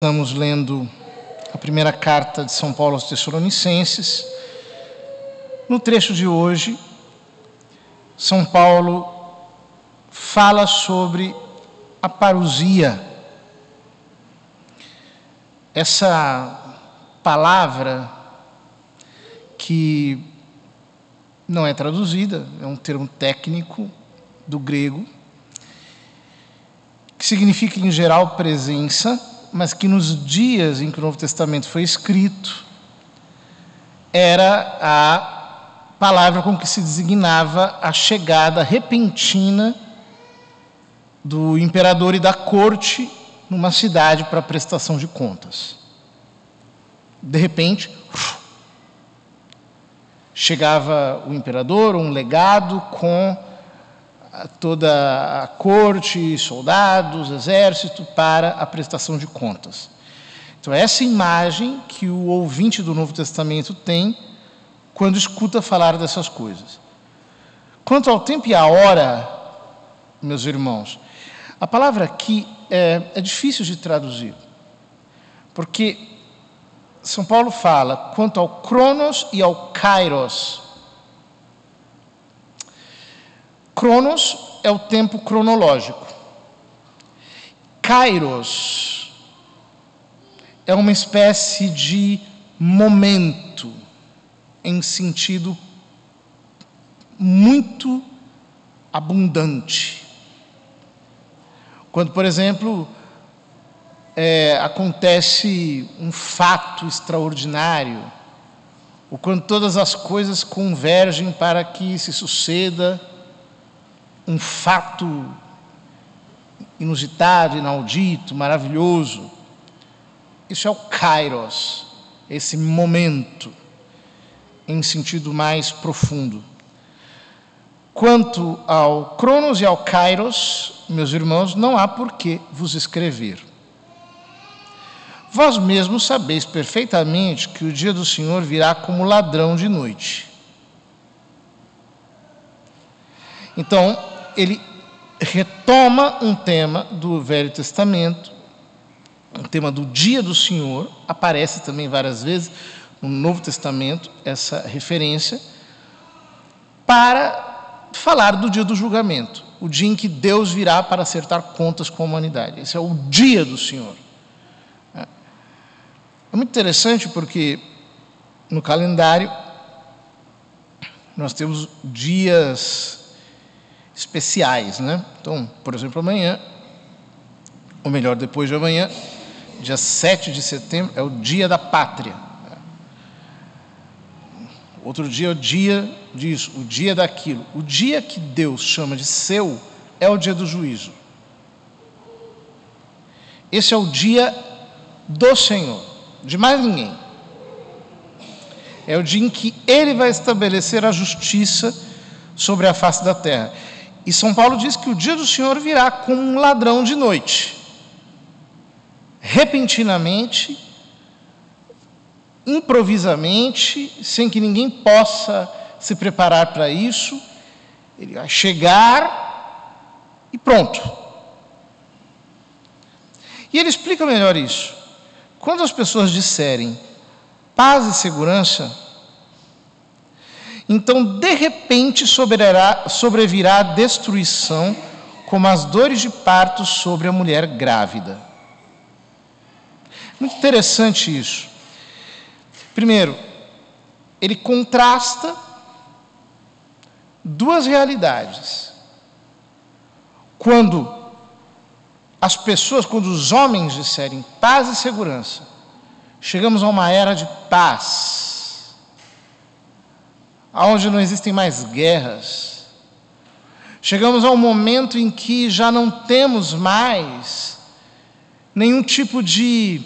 Estamos lendo a primeira carta de São Paulo aos Tessalonicenses. No trecho de hoje, São Paulo fala sobre a parousia. Essa palavra que não é traduzida, é um termo técnico do grego, que significa em geral presença, mas que nos dias em que o Novo Testamento foi escrito, era a palavra com que se designava a chegada repentina do imperador e da corte numa cidade para prestação de contas. De repente, chegava o imperador, um legado com toda a corte, soldados, exército, para a prestação de contas. Então, essa imagem que o ouvinte do Novo Testamento tem quando escuta falar dessas coisas. Quanto ao tempo e à hora, meus irmãos, a palavra aqui é difícil de traduzir, porque São Paulo fala quanto ao Cronos e ao Kairos. Cronos é o tempo cronológico. Kairos é uma espécie de momento em sentido muito abundante. Quando, por exemplo, acontece um fato extraordinário, ou quando todas as coisas convergem para que se suceda um fato inusitado, inaudito, maravilhoso. Isso é o Kairos, esse momento em sentido mais profundo. Quanto ao Cronos e ao Kairos, meus irmãos, não há por que vos escrever. Vós mesmos sabeis perfeitamente que o dia do Senhor virá como ladrão de noite. Então, ele retoma um tema do Velho Testamento, um tema do dia do Senhor, aparece também várias vezes no Novo Testamento essa referência, para falar do dia do julgamento, o dia em que Deus virá para acertar contas com a humanidade. Esse é o dia do Senhor. É muito interessante porque no calendário nós temos dias especiais, né? Então, por exemplo, amanhã, ou melhor, depois de amanhã, dia 7 de setembro, é o dia da pátria. Outro dia é o dia disso, o dia daquilo. O dia que Deus chama de seu é o dia do juízo. Esse é o dia do Senhor, de mais ninguém. É o dia em que Ele vai estabelecer a justiça sobre a face da terra. E São Paulo diz que o dia do Senhor virá como um ladrão de noite. Repentinamente, improvisamente, sem que ninguém possa se preparar para isso, ele vai chegar e pronto. E ele explica melhor isso. Quando as pessoas disserem paz e segurança, então, de repente, sobrevirá a destruição, como as dores de parto sobre a mulher grávida. Muito interessante isso. Primeiro, ele contrasta duas realidades. Quando os homens disserem paz e segurança, chegamos a uma era de paz, onde não existem mais guerras. Chegamos a um momento em que já não temos mais nenhum tipo de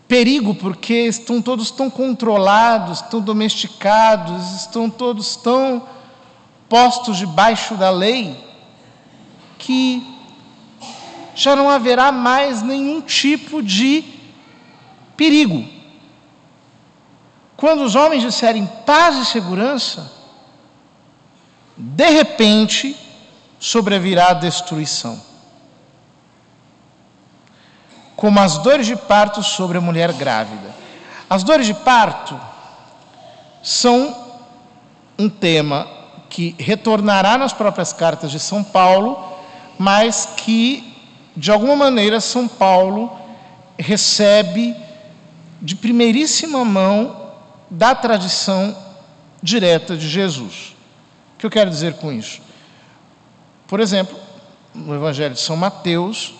perigo, porque estão todos tão controlados, tão domesticados, estão todos tão postos debaixo da lei, que já não haverá mais nenhum tipo de perigo. Quando os homens disserem paz e segurança, de repente sobrevirá a destruição. como as dores de parto sobre a mulher grávida. As dores de parto são um tema que retornará nas próprias cartas de São Paulo, mas que, de alguma maneira, São Paulo recebe de primeiríssima mão da tradição direta de Jesus. O que eu quero dizer com isso? Por exemplo, no Evangelho de São Mateus,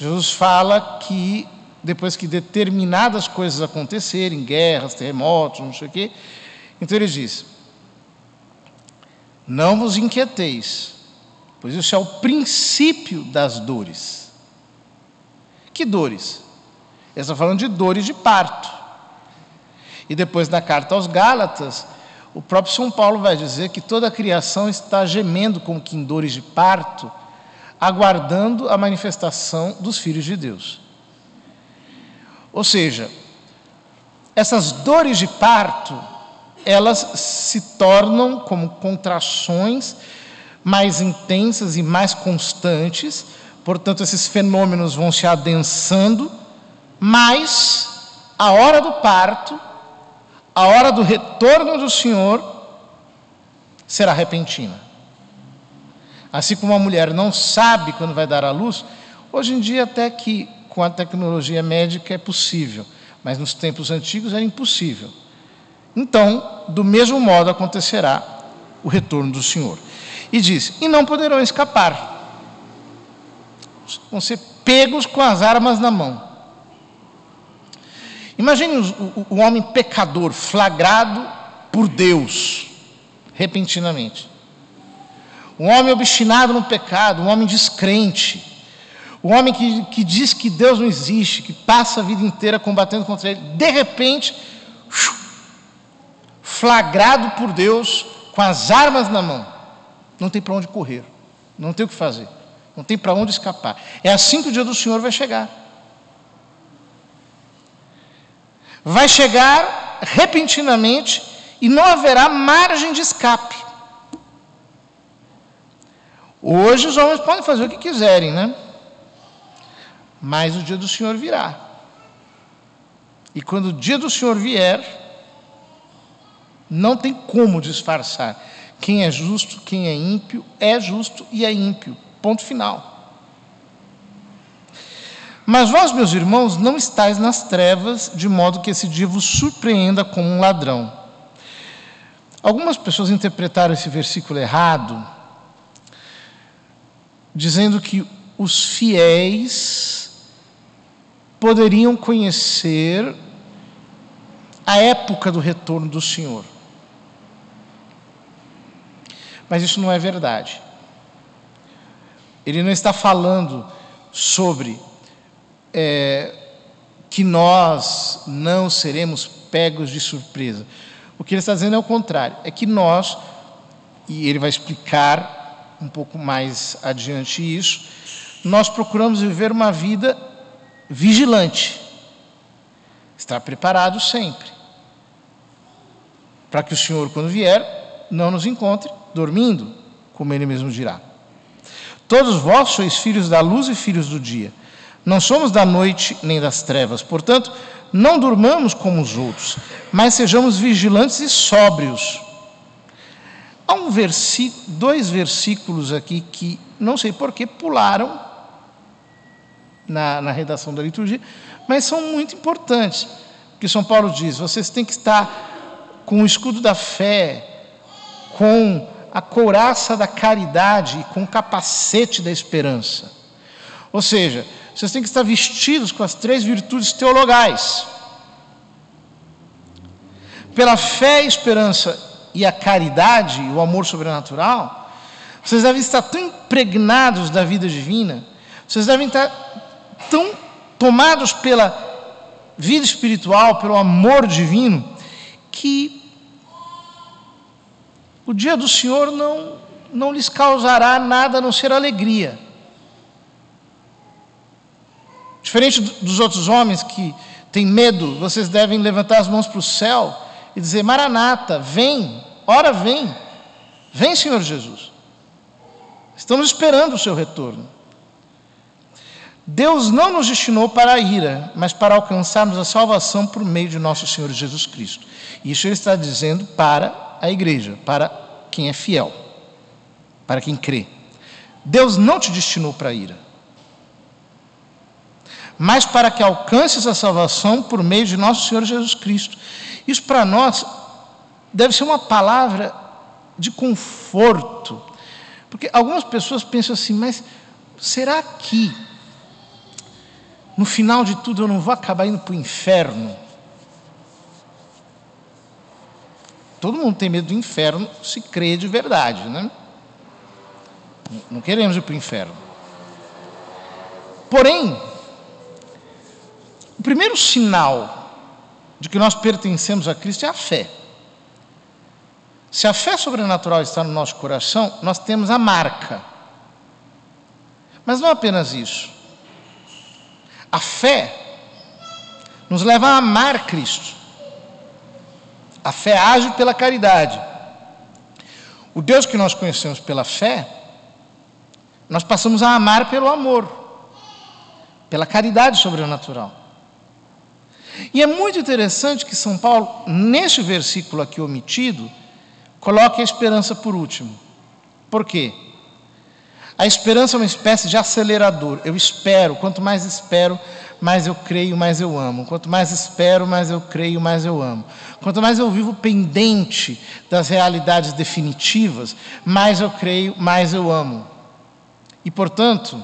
Jesus fala que depois que determinadas coisas acontecerem, guerras, terremotos, não sei o quê, então ele diz: não vos inquieteis, pois isso é o princípio das dores. Que dores? Ele está falando de dores de parto. E depois, na carta aos Gálatas, o próprio São Paulo vai dizer que toda a criação está gemendo como que em dores de parto, aguardando a manifestação dos filhos de Deus. Ou seja, essas dores de parto, elas se tornam como contrações mais intensas e mais constantes, portanto, esses fenômenos vão se adensando, mas a hora do parto, a hora do retorno do Senhor, será repentina. Assim como a mulher não sabe quando vai dar à luz, hoje em dia até que com a tecnologia médica é possível, mas nos tempos antigos era impossível. Então, do mesmo modo acontecerá o retorno do Senhor. E diz: e não poderão escapar. Vão ser pegos com as armas na mão. Imagine o homem pecador flagrado por Deus, repentinamente. Um homem obstinado no pecado, um homem descrente, um homem que diz que Deus não existe, que passa a vida inteira combatendo contra Ele, de repente, flagrado por Deus, com as armas na mão. Não tem para onde correr, não tem o que fazer, não tem para onde escapar. É assim que o dia do Senhor vai chegar. Vai chegar repentinamente e não haverá margem de escape. Hoje os homens podem fazer o que quiserem, né? Mas o dia do Senhor virá. E quando o dia do Senhor vier, não tem como disfarçar. Quem é justo, quem é justo e é ímpio. Ponto final. Mas vós, meus irmãos, não estáis nas trevas, de modo que esse dia vos surpreenda como um ladrão. Algumas pessoas interpretaram esse versículo errado, dizendo que os fiéis poderiam conhecer a época do retorno do Senhor. Mas isso não é verdade. Ele não está falando sobre que nós não seremos pegos de surpresa. O que ele está dizendo é o contrário, é que nós, e ele vai explicar um pouco mais adiante isso, nós procuramos viver uma vida vigilante, estar preparado sempre, para que o Senhor, quando vier, não nos encontre dormindo, como ele mesmo dirá. Todos vós sois filhos da luz e filhos do dia. Não somos da noite nem das trevas. Portanto, não durmamos como os outros, mas sejamos vigilantes e sóbrios. Há dois versículos aqui que, não sei por que, pularam na redação da liturgia, mas são muito importantes. Porque São Paulo diz: vocês têm que estar com o escudo da fé, com a couraça da caridade e com o capacete da esperança. Ou seja, vocês têm que estar vestidos com as 3 virtudes teologais. Pela fé, a esperança e a caridade, o amor sobrenatural, vocês devem estar tão impregnados da vida divina, vocês devem estar tão tomados pela vida espiritual, pelo amor divino, que o dia do Senhor não lhes causará nada a não ser alegria. Diferente dos outros homens que têm medo, vocês devem levantar as mãos para o céu e dizer: Maranata, vem, ora vem, vem, Senhor Jesus. Estamos esperando o seu retorno. Deus não nos destinou para a ira, mas para alcançarmos a salvação por meio de nosso Senhor Jesus Cristo. Isso ele está dizendo para a igreja, para quem é fiel, para quem crê. Deus não te destinou para a ira, mas para que alcances a salvação por meio de nosso Senhor Jesus Cristo. Isso para nós deve ser uma palavra de conforto, porque algumas pessoas pensam assim, mas será que no final de tudo eu não vou acabar indo para o inferno? Todo mundo tem medo do inferno se crê de verdade, né? Não queremos ir para o inferno. Porém, o primeiro sinal de que nós pertencemos a Cristo é a fé. Se a fé sobrenatural está no nosso coração, nós temos a marca. Mas não apenas isso. A fé nos leva a amar Cristo. A fé age pela caridade. O Deus que nós conhecemos pela fé, nós passamos a amar pelo amor, pela caridade sobrenatural. E é muito interessante que São Paulo, neste versículo aqui omitido, coloque a esperança por último. Por quê? A esperança é uma espécie de acelerador. Eu espero, quanto mais espero, mais eu creio, mais eu amo. Quanto mais espero, mais eu creio, mais eu amo. Quanto mais eu vivo pendente das realidades definitivas, mais eu creio, mais eu amo. E, portanto,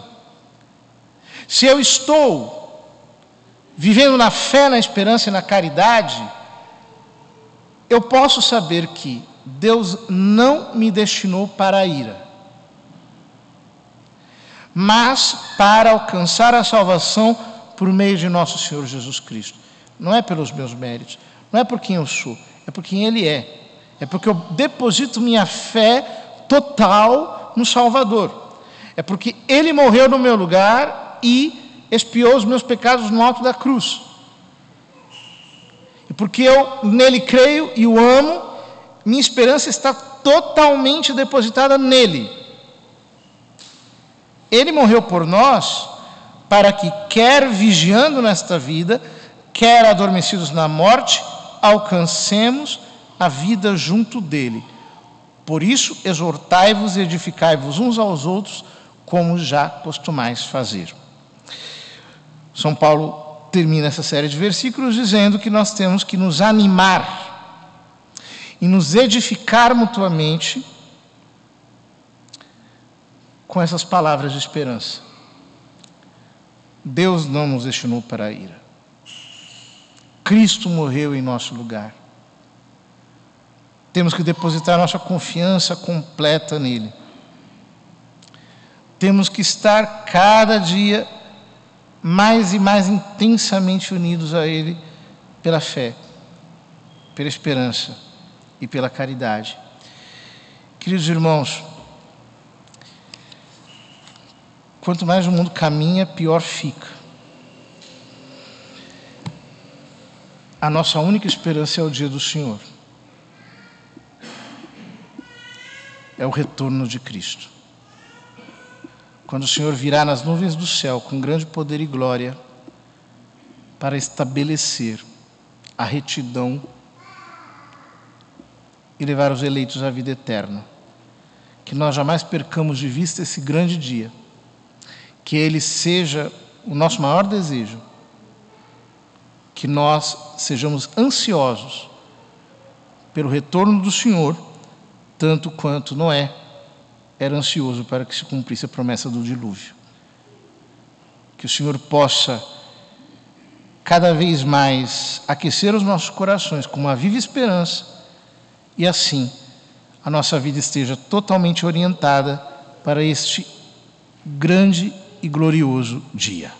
se eu estou vivendo na fé, na esperança e na caridade, eu posso saber que Deus não me destinou para a ira, mas para alcançar a salvação por meio de nosso Senhor Jesus Cristo. Não é pelos meus méritos, não é por quem eu sou, é por quem Ele é. É porque eu deposito minha fé total no Salvador. É porque Ele morreu no meu lugar e expiou os meus pecados no alto da cruz. E porque eu nele creio e o amo, minha esperança está totalmente depositada nele. Ele morreu por nós para que, quer vigiando nesta vida, quer adormecidos na morte, alcancemos a vida junto dele. Por isso, exortai-vos e edificai-vos uns aos outros, como já costumais fazer. São Paulo termina essa série de versículos dizendo que nós temos que nos animar e nos edificar mutuamente com essas palavras de esperança. Deus não nos destinou para a ira. Cristo morreu em nosso lugar. Temos que depositar nossa confiança completa nele. Temos que estar cada dia mais e mais intensamente unidos a ele pela fé, pela esperança e pela caridade. Queridos irmãos, quanto mais o mundo caminha, pior fica. A nossa única esperança é o dia do Senhor. É o retorno de Cristo. Quando o Senhor virá nas nuvens do céu com grande poder e glória para estabelecer a retidão e levar os eleitos à vida eterna. Que nós jamais percamos de vista esse grande dia. Que ele seja o nosso maior desejo. Que nós sejamos ansiosos pelo retorno do Senhor, tanto quanto Noé era ansioso para que se cumprisse a promessa do dilúvio. Que o Senhor possa cada vez mais aquecer os nossos corações com uma viva esperança e assim a nossa vida esteja totalmente orientada para este grande e glorioso dia.